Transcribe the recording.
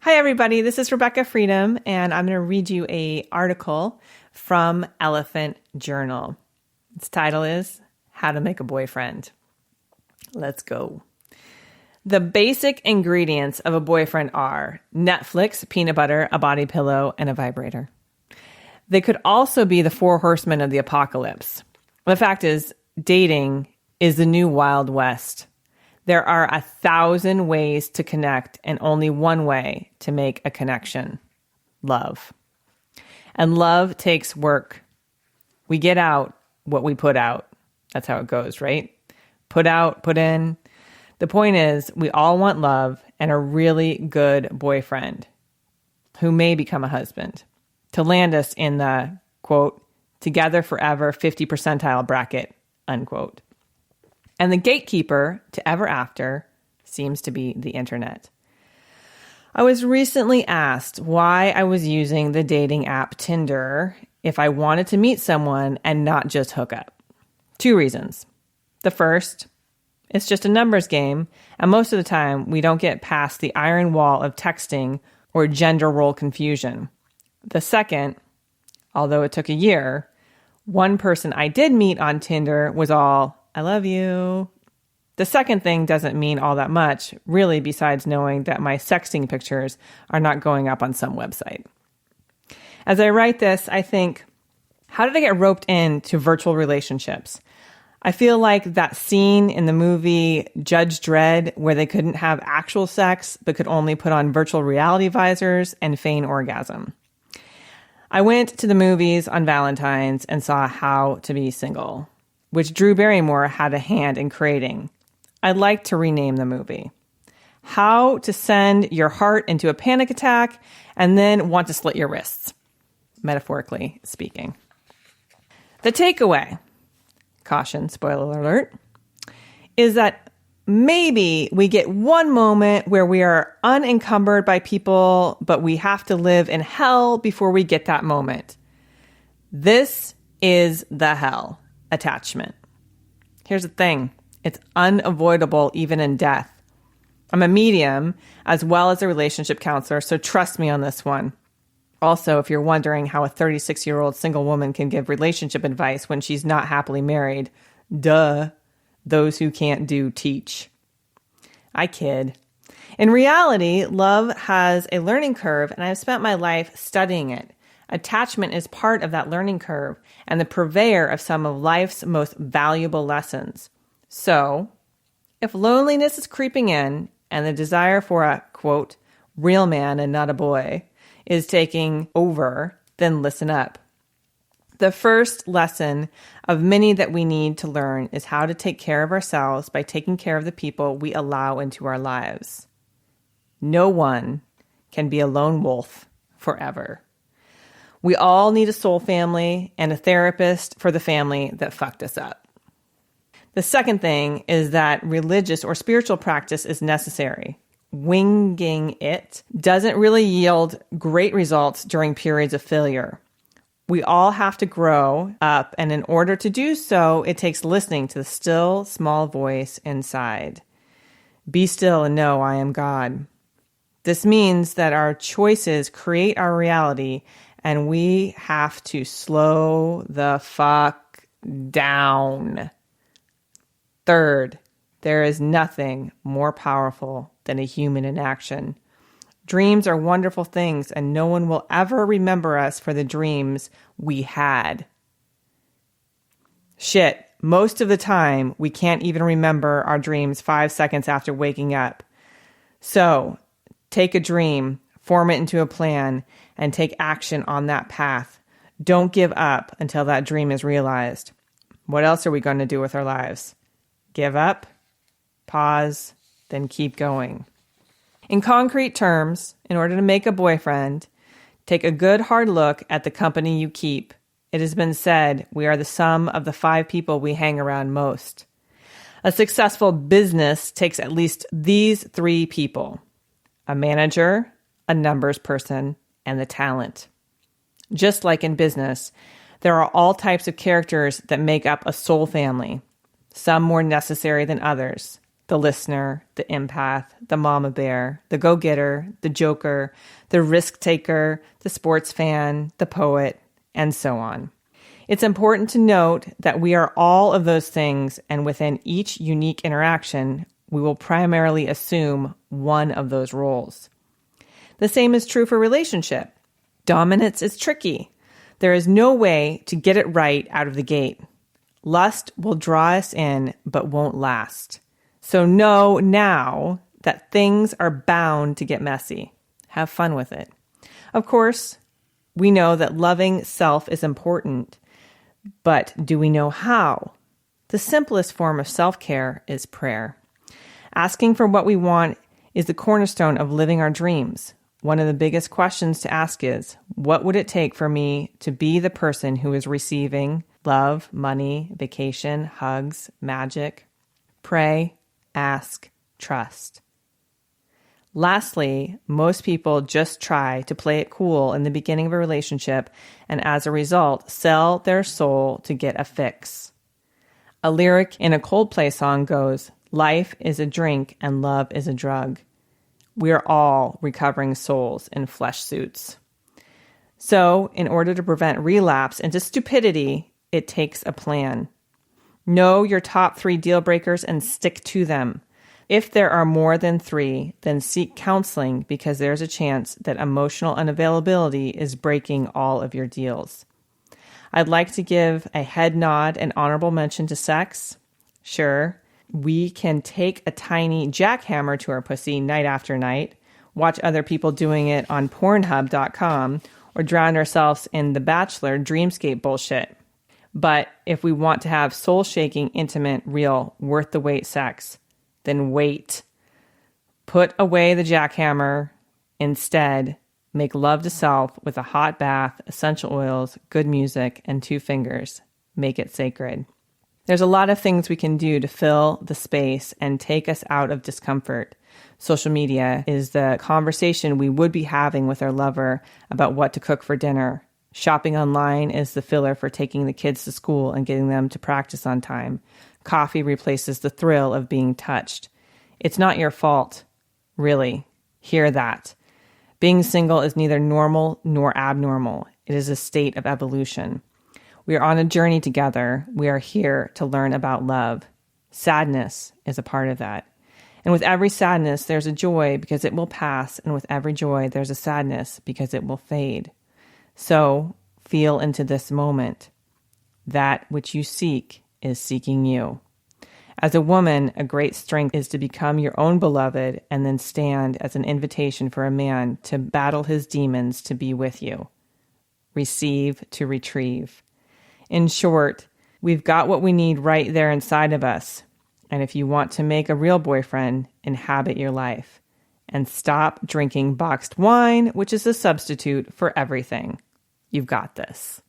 Hi, everybody. This is Rebekah Freedom, and I'm going to read you an article from Elephant Journal. Its title is How to Make a Boyfriend. Let's go. The basic ingredients of a boyfriend are Netflix, peanut butter, a body pillow, and a vibrator. They could also be the 4 horsemen of the apocalypse. The fact is, dating is the new Wild West. There are 1,000 ways to connect and only one way to make a connection: love. And love takes work. We get out what we put out. That's how it goes, right? Put out, put in. The point is, we all want love and a really good boyfriend who may become a husband to land us in the, quote, together forever 50 percentile bracket, unquote. And the gatekeeper to ever after seems to be the internet. I was recently asked why I was using the dating app Tinder if I wanted to meet someone and not just hook up. 2 reasons. The first, it's just a numbers game, and most of the time we don't get past the iron wall of texting or gender role confusion. The second, although it took a year, one person I did meet on Tinder was all, I love you. The second thing doesn't mean all that much, really, besides knowing that my sexting pictures are not going up on some website. As I write this, I think, how did I get roped into virtual relationships? I feel like that scene in the movie Judge Dredd where they couldn't have actual sex but could only put on virtual reality visors and feign orgasm. I went to the movies on Valentine's and saw How to Be Single, which Drew Barrymore had a hand in creating. I'd like to rename the movie How to Send Your Heart into a Panic Attack and Then Want to Slit Your Wrists, metaphorically speaking. The takeaway, caution, spoiler alert, is that maybe we get one moment where we are unencumbered by people, but we have to live in hell before we get that moment. This is the hell. Attachment. Here's the thing. It's unavoidable even in death. I'm a medium as well as a relationship counselor, so trust me on this one. Also, if you're wondering how a 36-year-old single woman can give relationship advice when she's not happily married, duh, those who can't do teach. I kid. In reality, love has a learning curve, and I've spent my life studying it. Attachment is part of that learning curve and the purveyor of some of life's most valuable lessons. So, if loneliness is creeping in and the desire for a, quote, real man and not a boy is taking over, then listen up. The first lesson of many that we need to learn is how to take care of ourselves by taking care of the people we allow into our lives. No one can be a lone wolf forever. We all need a soul family and a therapist for the family that fucked us up. The second thing is that religious or spiritual practice is necessary. Winging it doesn't really yield great results during periods of failure. We all have to grow up, and in order to do so, it takes listening to the still, small voice inside. Be still and know I am God. This means that our choices create our reality, and we have to slow the fuck down. Third, there is nothing more powerful than a human in action. Dreams are wonderful things, and no one will ever remember us for the dreams we had. Shit, most of the time, we can't even remember our dreams 5 seconds after waking up. So, take a dream, form it into a plan, and take action on that path. Don't give up until that dream is realized. What else are we going to do with our lives? Give up, pause, then keep going. In concrete terms, in order to make a boyfriend, take a good hard look at the company you keep. It has been said we are the sum of the 5 people we hang around most. A successful business takes at least these 3 people: a manager, a numbers person, and the talent. Just like in business, there are all types of characters that make up a soul family, some more necessary than others. the listener, the empath, the mama bear, the go-getter, the joker, the risk taker, the sports fan, the poet, and so on. It's important to note that we are all of those things, and within each unique interaction, we will primarily assume one of those roles. The same is true for relationship. Dominance is tricky. There is no way to get it right out of the gate. Lust will draw us in, but won't last. So know now that things are bound to get messy. Have fun with it. Of course, we know that loving self is important, but do we know how? The simplest form of self-care is prayer. Asking for what we want is the cornerstone of living our dreams. One of the biggest questions to ask is, what would it take for me to be the person who is receiving love, money, vacation, hugs, magic? Pray, ask, trust. Lastly, most people just try to play it cool in the beginning of a relationship and as a result, sell their soul to get a fix. A lyric in a Coldplay song goes, "Life is a drink and love is a drug." We are all recovering souls in flesh suits. So, in order to prevent relapse into stupidity, it takes a plan. Know your top 3 deal breakers and stick to them. If there are more than 3, then seek counseling because there's a chance that emotional unavailability is breaking all of your deals. I'd like to give a head nod and honorable mention to sex. Sure, we can take a tiny jackhammer to our pussy night after night, watch other people doing it on Pornhub.com, or drown ourselves in the Bachelor dreamscape bullshit. But if we want to have soul-shaking, intimate, real, worth-the-wait sex, then wait. Put away the jackhammer. Instead, make love to self with a hot bath, essential oils, good music, and 2 fingers. Make it sacred. There's a lot of things we can do to fill the space and take us out of discomfort. Social media is the conversation we would be having with our lover about what to cook for dinner. Shopping online is the filler for taking the kids to school and getting them to practice on time. Coffee replaces the thrill of being touched. It's not your fault. Really. Hear that. Being single is neither normal nor abnormal. It is a state of evolution. We are on a journey together. We are here to learn about love. Sadness is a part of that. And with every sadness, there's a joy because it will pass. And with every joy, there's a sadness because it will fade. So feel into this moment. That which you seek is seeking you. As a woman, a great strength is to become your own beloved and then stand as an invitation for a man to battle his demons to be with you. Receive to retrieve. In short, we've got what we need right there inside of us. And if you want to make a real boyfriend, inhabit your life. And stop drinking boxed wine, which is a substitute for everything. You've got this.